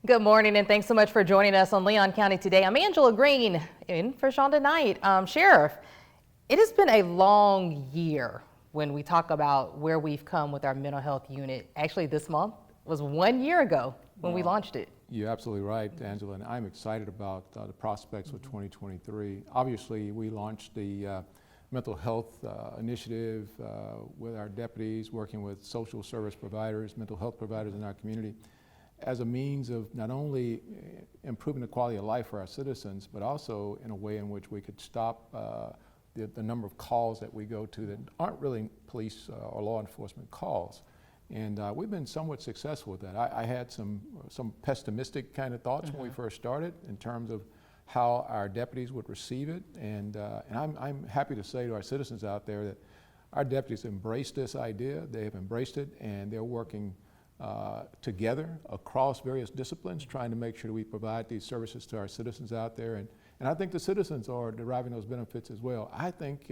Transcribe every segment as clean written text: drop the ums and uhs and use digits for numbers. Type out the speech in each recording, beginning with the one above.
Good morning, and thanks so much for joining us on Leon County Today. I'm Angela Green, in for Shonda Knight. Sheriff, it has been a long year when we talk about where we've come with our mental health unit. Actually, this month was 1 year ago when we launched it. You're absolutely right, Angela, and I'm excited about the prospects for 2023. Obviously, we launched the mental health initiative with our deputies, working with social service providers, mental health providers in our community, as a means of not only improving the quality of life for our citizens, but also in a way in which we could stop the number of calls that we go to that aren't really police or law enforcement calls. And we've been somewhat successful with that. I had some pessimistic kind of thoughts when we first started in terms of how our deputies would receive it. And I'm happy to say to our citizens out there that our deputies embraced this idea. They have embraced it, and they're working together across various disciplines, trying to make sure that we provide these services to our citizens out there. And I think the citizens are deriving those benefits as well. I think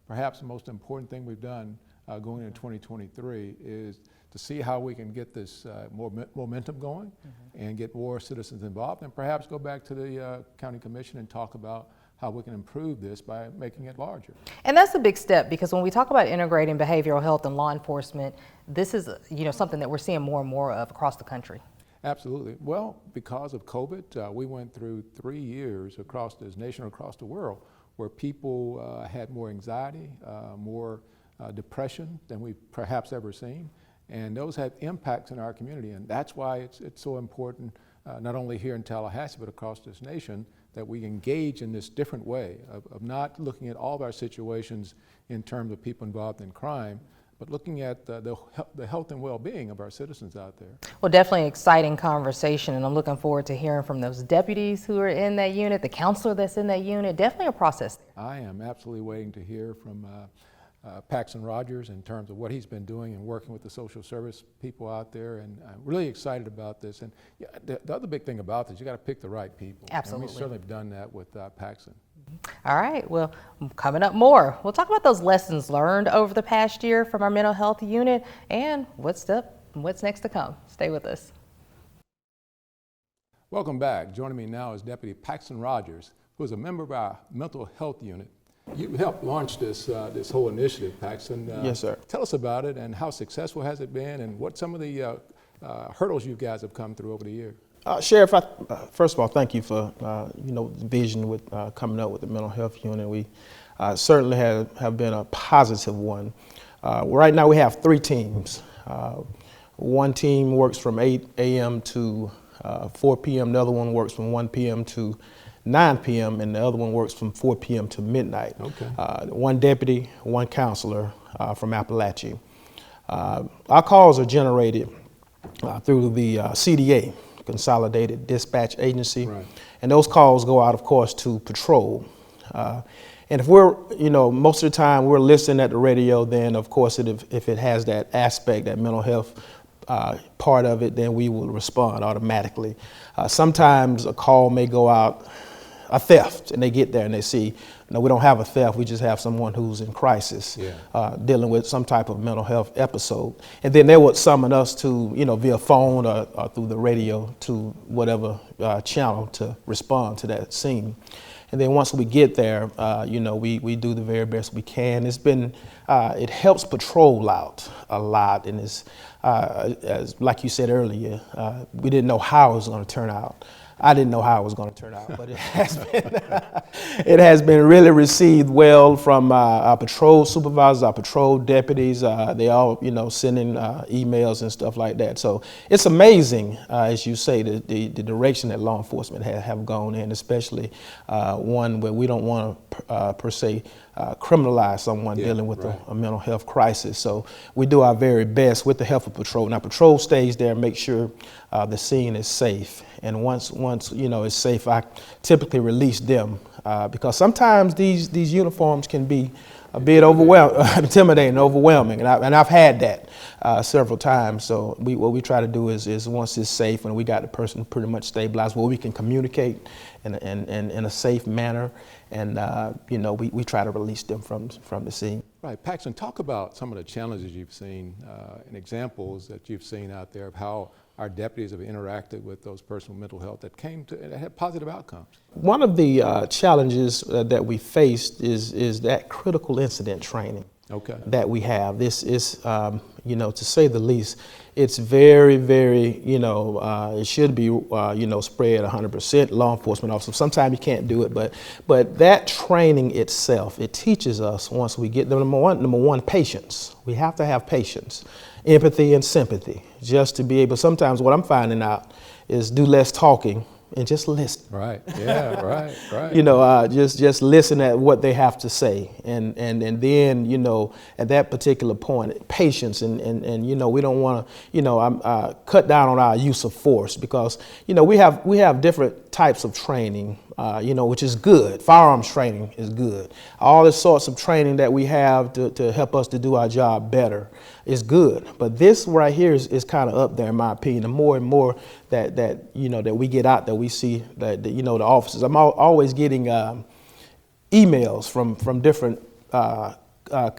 perhaps the most important thing we've done going into 2023 is to see how we can get this more momentum going and get more citizens involved, and perhaps go back to the county commission and talk about how we can improve this by making it larger. And that's a big step, because when we talk about integrating behavioral health and law enforcement, this is something that we're seeing more and more of across the country. Absolutely. Well, because of COVID, we went through 3 years across this nation, across the world, where people had more anxiety, more depression than we've perhaps ever seen. And those had impacts in our community. And that's why it's so important, not only here in Tallahassee, but across this nation, that we engage in this different way of not looking at all of our situations in terms of people involved in crime, but looking at the health and well-being of our citizens out there. Well, definitely an exciting conversation, and I'm looking forward to hearing from those deputies who are in that unit, the counselor that's in that unit. Definitely a process there. I am absolutely waiting to hear from Paxton Rogers in terms of what he's been doing and working with the social service people out there, and I'm really excited about this. And yeah, the other big thing about this, you got to pick the right people. Absolutely. And we certainly have done that with Paxton. All right, well, coming up more, we'll talk about those lessons learned over the past year from our mental health unit and what's next to come. Stay with us. Welcome back. Joining me now is Deputy Paxton Rogers, who is a member of our mental health unit. You helped launch this whole initiative, Paxton. Yes, sir. Tell us about it, and how successful has it been, and what some of the hurdles you guys have come through over the year. Sheriff, first of all, thank you for the vision with coming up with the mental health unit. We certainly have been a positive one. Right now we have 3 teams. One team works from 8 a.m. to 4 p.m. The other one works from 1 p.m. to 9 p.m. and the other one works from 4 p.m. to midnight. Okay. One deputy, one counselor from Appalachia. Our calls are generated through the CDA, Consolidated Dispatch Agency, right. And those calls go out, of course, to patrol. And if we're, most of the time we're listening at the radio, then of course if it has that aspect, that mental health part of it, then we will respond automatically. Sometimes a call may go out, a theft, and they get there and they see, no, we don't have a theft, we just have someone who's in crisis, dealing with some type of mental health episode. And then they would summon us to, via phone or through the radio to whatever channel to respond to that scene. And then once we get there, we do the very best we can. It's been, it helps patrol out a lot, and it's, as like you said earlier, we didn't know how it was going to turn out. I didn't know how it was going to turn out, but it has been really received well from our patrol supervisors, our patrol deputies. They all, sending emails and stuff like that. So it's amazing, as you say, the direction that law enforcement have gone in, especially one where we don't want to per se criminalize someone dealing with a mental health crisis. So we do our very best with the help of patrol. Now, patrol stays there and makes sure the scene is safe. And once it's safe, I typically release them because sometimes these uniforms can be a bit intimidating, overwhelming, and I've had that several times. So what we try to do is once it's safe and we got the person pretty much stabilized, where we can communicate in a safe manner, and we try to release them from the scene. Right, Paxton, talk about some of the challenges you've seen and examples that you've seen out there of how our deputies have interacted with those personal mental health that had positive outcomes? One of the challenges that we faced is that critical incident training. Okay. That we have. This is, to say the least, it's very, very, it should be, spread 100%. Law enforcement officers, sometimes you can't do it, but that training itself, it teaches us once we get number one, patience. We have to have patience, empathy and sympathy, just to be able, sometimes what I'm finding out is do less talking and just listen. Right. Yeah. right. Just listen at what they have to say, and then at that particular point, patience, and we don't want to cut down on our use of force, because we have different types of training, which is good. Firearms training is good. All the sorts of training that we have to help us to do our job better is good. But this right here is kind of up there, in my opinion. The more and more that we get out there, we see that the officers. I'm always getting emails from different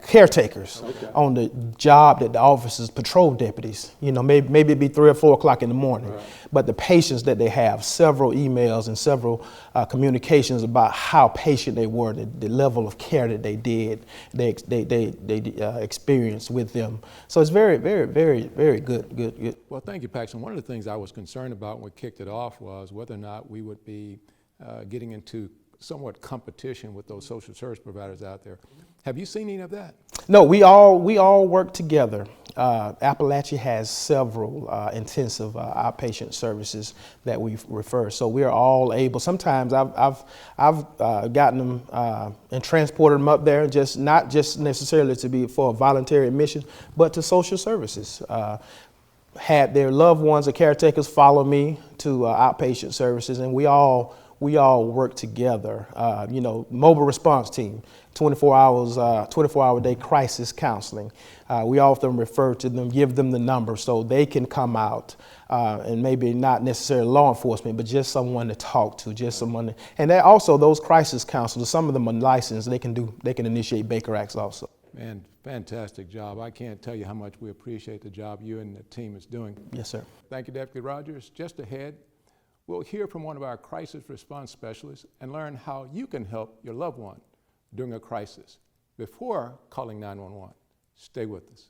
caretakers on the job that the officers, patrol deputies, maybe it'd be 3 or 4 o'clock in the morning, but the patience that they have, several emails and several communications about how patient they were, the level of care that they experienced with them. So it's very, very, very, very good. Well, thank you, Paxton. One of the things I was concerned about when we kicked it off was whether or not we would be getting into somewhat competition with those social service providers out there. Have you seen any of that? No, we all work together. Appalachia has several intensive outpatient services that we refer. So we are all able. Sometimes I've gotten them and transported them up there, not just necessarily to be for a voluntary admission, but to social services. Had their loved ones or caretakers follow me to outpatient services, and we all work together. Mobile response team, 24-hour day crisis counseling. We often refer to them, give them the number so they can come out, and maybe not necessarily law enforcement, but just someone to talk to, and also those crisis counselors, some of them are licensed. They can initiate Baker Acts also. Man, fantastic job. I can't tell you how much we appreciate the job you and the team is doing. Yes, sir. Thank you, Deputy Rogers. Just ahead, we'll hear from one of our crisis response specialists and learn how you can help your loved one during a crisis before calling 911. Stay with us.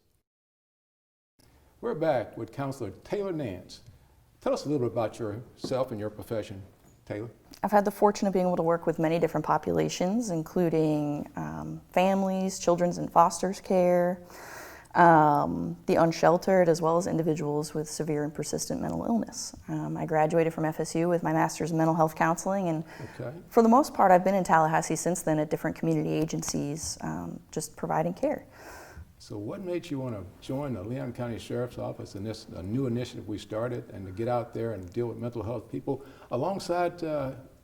We're back with Counselor Taylor Nance. Tell us a little bit about yourself and your profession, Taylor. I've had the fortune of being able to work with many different populations, including families, children's and foster's care, the unsheltered, as well as individuals with severe and persistent mental illness. I graduated from FSU with my master's in mental health counseling, and for the most part, I've been in Tallahassee since then at different community agencies, just providing care. So what made you want to join the Leon County Sheriff's Office in this a new initiative we started, and to get out there and deal with mental health people alongside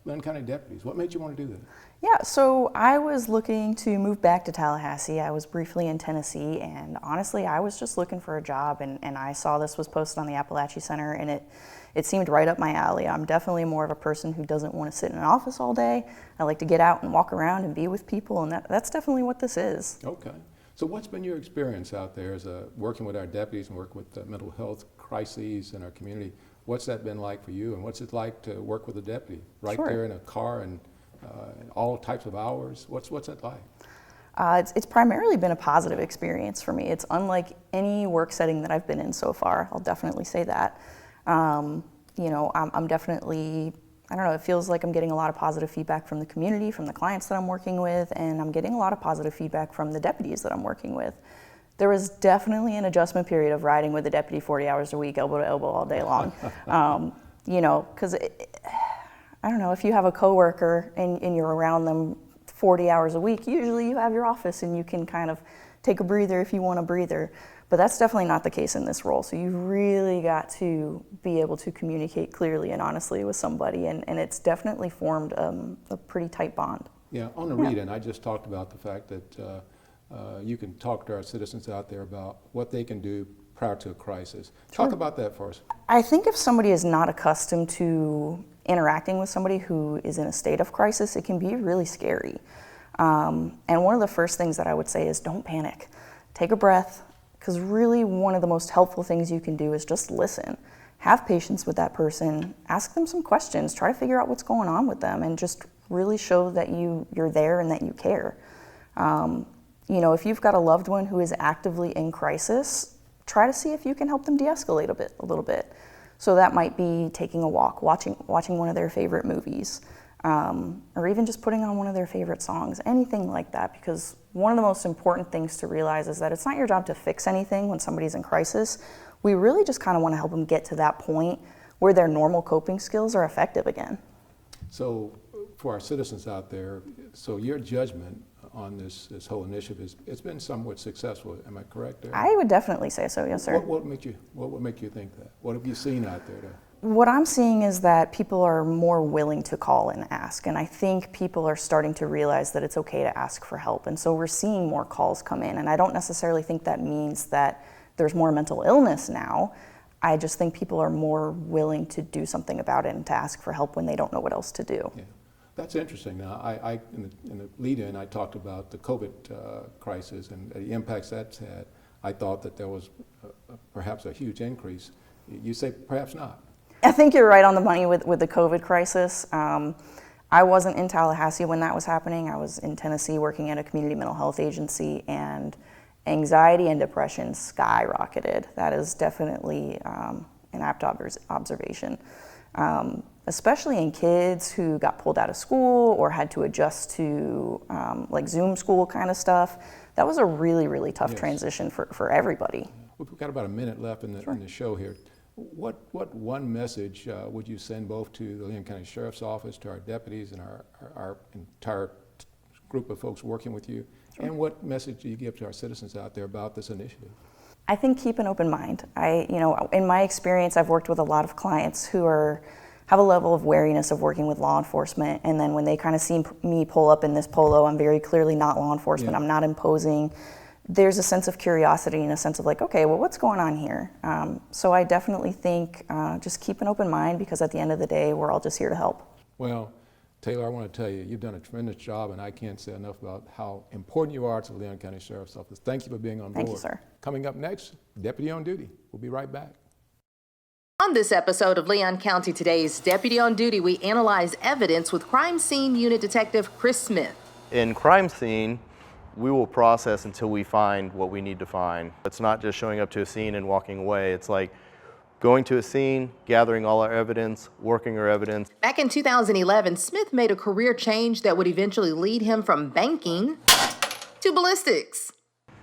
Leon County deputies? What made you want to do that? Yeah, so I was looking to move back to Tallahassee. I was briefly in Tennessee, and honestly, I was just looking for a job, and I saw this was posted on the Appalachia Center, and it seemed right up my alley. I'm definitely more of a person who doesn't want to sit in an office all day. I like to get out and walk around and be with people, and that's definitely what this is. Okay. So what's been your experience out there as working with our deputies and working with mental health crises in our community? What's that been like for you, and what's it like to work with a deputy right there in a car and all types of hours? What's that like? It's primarily been a positive experience for me. It's unlike any work setting that I've been in so far. I'll definitely say that. I'm definitely, I don't know, it feels like I'm getting a lot of positive feedback from the community, from the clients that I'm working with, and I'm getting a lot of positive feedback from the deputies that I'm working with. There was definitely an adjustment period of riding with a deputy 40 hours a week, elbow to elbow all day long. Because I don't know, if you have a coworker and you're around them 40 hours a week, usually you have your office and you can kind of take a breather if you want a breather. But that's definitely not the case in this role. So you really got to be able to communicate clearly and honestly with somebody, and it's definitely formed a pretty tight bond. Yeah, on the read-in, I just talked about the fact that you can talk to our citizens out there about what they can do prior to a crisis. Talk about that for us. I think if somebody is not accustomed to interacting with somebody who is in a state of crisis, it can be really scary. And one of the first things that I would say is don't panic. Take a breath, because really one of the most helpful things you can do is just listen. have patience with that person, ask them some questions, try to figure out what's going on with them, and just really show that you're there and that you care. You know, if you've got a loved one who is actively in crisis, try to see if you can help them de-escalate a little bit. So that might be taking a walk, watching one of their favorite movies, or even just putting on one of their favorite songs, anything like that, because one of the most important things to realize is that it's not your job to fix anything when somebody's in crisis. We really just kind of want to help them get to that point where their normal coping skills are effective again. So for our citizens out there, so your judgment on this whole initiative it's been somewhat successful. Am I correct there? I would definitely say so, yes, sir. What would make you think that? What have you seen out there? What I'm seeing is that people are more willing to call and ask, and I think people are starting to realize that it's okay to ask for help, and so we're seeing more calls come in, and I don't necessarily think that means that there's more mental illness now. I just think people are more willing to do something about it and to ask for help when they don't know what else to do. Yeah. That's interesting. Now, I in the lead-in, I talked about the COVID crisis and the impacts that's had. I thought that there was perhaps a huge increase. You say perhaps not. I think you're right on the money with the COVID crisis. I wasn't in Tallahassee when that was happening. I was in Tennessee working at a community mental health agency, and anxiety and depression skyrocketed. That is definitely an apt observation. Especially in kids who got pulled out of school or had to adjust to like Zoom school kind of stuff. That was a really, really tough transition for everybody. We've got about a minute left in the show here. What one message would you send both to the Leon County Sheriff's Office, to our deputies, and our entire group of folks working with you? Sure. And what message do you give to our citizens out there about this initiative? I think keep an open mind. In my experience, I've worked with a lot of clients who have a level of wariness of working with law enforcement, and then when they kind of see me pull up in this polo, I'm very clearly not law enforcement, I'm not imposing. There's a sense of curiosity and a sense of like, okay, well, what's going on here? So I definitely think just keep an open mind, because at the end of the day, we're all just here to help. Well, Taylor, I want to tell you, you've done a tremendous job, and I can't say enough about how important you are to the Leon County Sheriff's Office. Thank you for being on board. Thank you, sir. Coming up next, Deputy on Duty. We'll be right back. On this episode of Leon County Today's Deputy on Duty, we analyze evidence with Crime Scene Unit Detective Chris Smith. In crime scene, we will process until we find what we need to find. It's not just showing up to a scene and walking away. It's like going to a scene, gathering all our evidence, working our evidence. Back in 2011, Smith made a career change that would eventually lead him from banking to ballistics.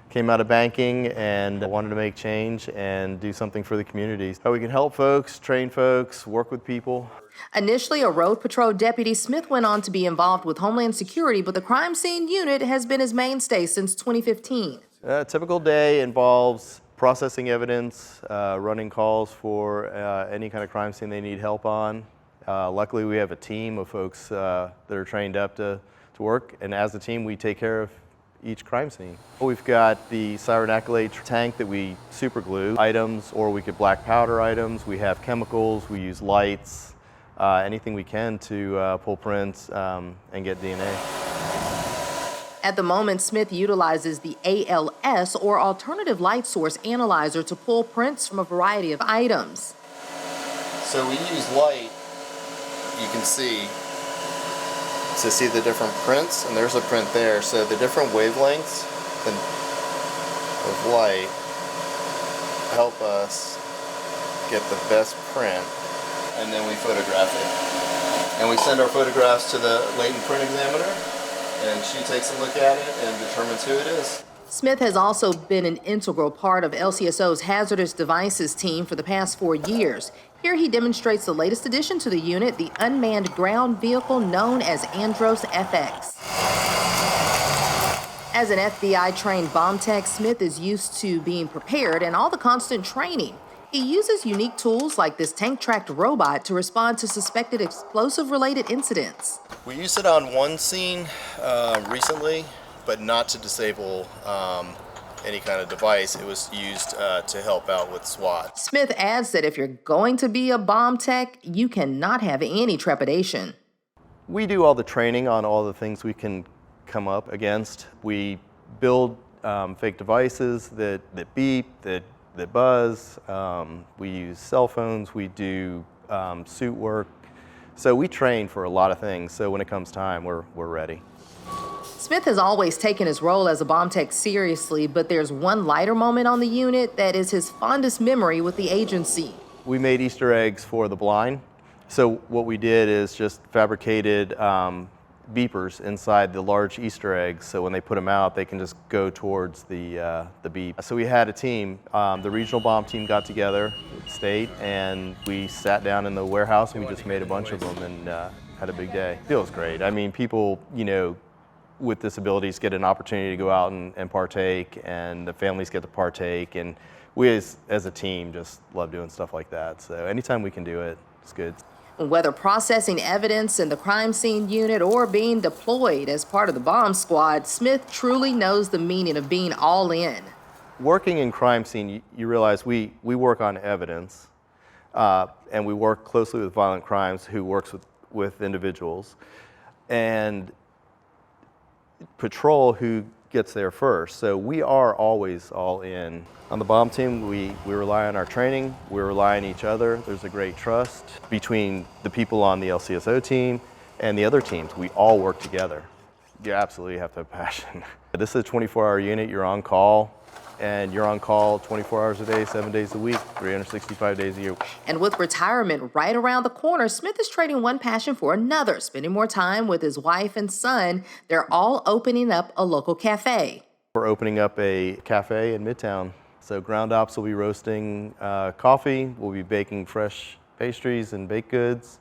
Came out of banking and wanted to make change and do something for the community. How we can help folks, train folks, work with people. Initially a road patrol deputy, Smith went on to be involved with Homeland Security, but the Crime Scene Unit has been his mainstay since 2015. A typical day involves processing evidence, running calls for any kind of crime scene they need help on. Luckily, we have a team of folks that are trained up to work, and as a team, we take care of each crime scene. We've got the Siren Accolade tank that we super glue items, or we could black powder items. We have chemicals, we use lights, anything we can to pull prints and get DNA. At the moment, Smith utilizes the ALS, or Alternative Light Source Analyzer, to pull prints from a variety of items. So we use light, you can see, to see the different prints, and there's a print there. So the different wavelengths of light help us get the best print, and then we photograph it. And we send our photographs to the latent print examiner, and she takes a look at it and determines who it is. Smith has also been an integral part of LCSO's Hazardous Devices team for the past 4 years. Here he demonstrates the latest addition to the unit, the unmanned ground vehicle known as Andros FX. As an FBI-trained bomb tech, Smith is used to being prepared and all the constant training. He uses unique tools like this tank-tracked robot to respond to suspected explosive-related incidents. We used it on one scene recently, but not to disable any kind of device. It was used to help out with SWAT. Smith adds that if you're going to be a bomb tech, you cannot have any trepidation. We do all the training on all the things we can come up against. We build fake devices that beep, that that buzz. We use cell phones. We do suit work. So we train for a lot of things. So when it comes time, we're ready. Smith has always taken his role as a bomb tech seriously, but there's one lighter moment on the unit that is his fondest memory with the agency. We made Easter eggs for the blind. So what we did is just fabricated beepers inside the large Easter eggs. So when they put them out, they can just go towards the beep. So we had a team. The regional bomb team got together at State, and we sat down in the warehouse and we just made a bunch of them and had a big day. Feels great. I mean, people, with disabilities get an opportunity to go out and partake, and the families get to partake, and we as a team just love doing stuff like that. So anytime we can do it, it's good. Whether processing evidence in the crime scene unit or being deployed as part of the bomb squad, Smith truly knows the meaning of being all in. Working in crime scene, you realize we work on evidence, and we work closely with Violent Crimes, who works with individuals, and patrol, who gets there first. So we are always all in. On the bomb team, we rely on our training, we rely on each other. There's a great trust between the people on the LCSO team and the other teams. We all work together. You absolutely have to have passion. This is a 24-hour unit. You're on call, and you're on call 24 hours a day, 7 days a week, 365 days a year. And with retirement right around the corner, Smith is trading one passion for another, spending more time with his wife and son. They're all opening up a local cafe. We're opening up a cafe in Midtown. So Ground Ops will be roasting coffee, we'll be baking fresh pastries and baked goods,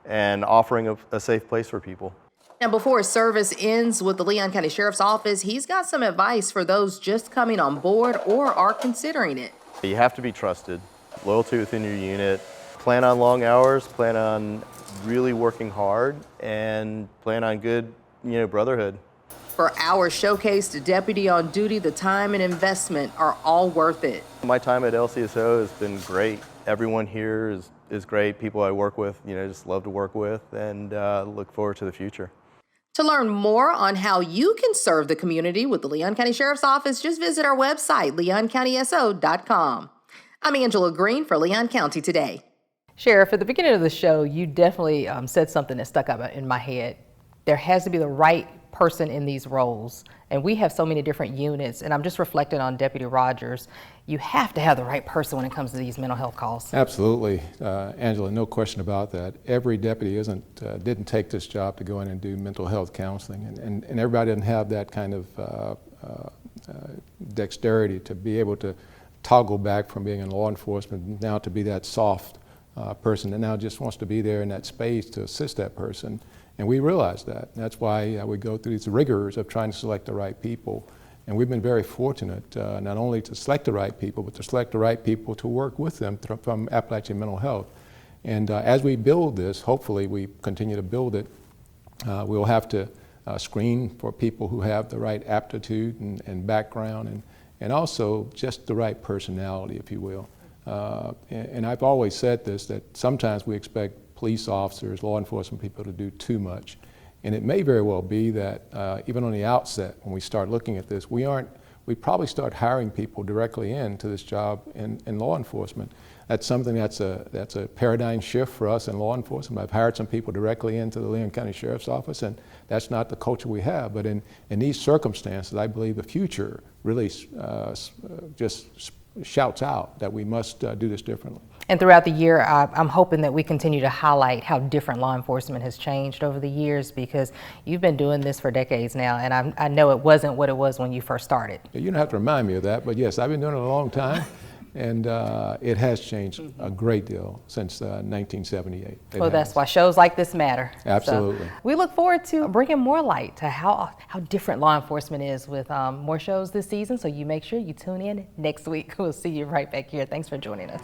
and offering a safe place for people. Now, before his service ends with the Leon County Sheriff's Office, he's got some advice for those just coming on board or are considering it. You have to be trusted, loyalty within your unit, plan on long hours, plan on really working hard, and plan on good, brotherhood. For our showcase to Deputy on Duty, the time and investment are all worth it. My time at LCSO has been great. Everyone here is great. People I work with, just love to work with, and look forward to the future. To learn more on how you can serve the community with the Leon County Sheriff's Office, just visit our website, leoncountyso.com. I'm Angela Green for Leon County Today. Sheriff, at the beginning of the show, you definitely said something that stuck out in my head. There has to be the right person in these roles, and we have so many different units, and I'm just reflecting on Deputy Rogers. You have to have the right person when it comes to these mental health calls. Absolutely, Angela, no question about that. Every deputy didn't take this job to go in and do mental health counseling, and everybody doesn't have that kind of dexterity to be able to toggle back from being in law enforcement now to be that soft person that now just wants to be there in that space to assist that person. And we realize that. That's why we go through these rigors of trying to select the right people. And we've been very fortunate not only to select the right people, but to select the right people to work with them from Appalachian Mental Health. And as we build this, hopefully we continue to build it, we'll have to screen for people who have the right aptitude and background and also just the right personality, if you will. And I've always said this, that sometimes we expect police officers, law enforcement people to do too much. And it may very well be that even on the outset, when we start looking at this, we probably start hiring people directly into this job in law enforcement. That's something that's a paradigm shift for us in law enforcement. I've hired some people directly into the Leon County Sheriff's Office, and that's not the culture we have. But in these circumstances, I believe the future really just shouts out that we must do this differently. And throughout the year, I'm hoping that we continue to highlight how different law enforcement has changed over the years, because you've been doing this for decades now, and I know it wasn't what it was when you first started. You don't have to remind me of that, but yes, I've been doing it a long time, and it has changed a great deal since 1978. Well, that's why shows like this matter. Absolutely. So we look forward to bringing more light to how different law enforcement is with more shows this season, so you make sure you tune in next week. We'll see you right back here. Thanks for joining us.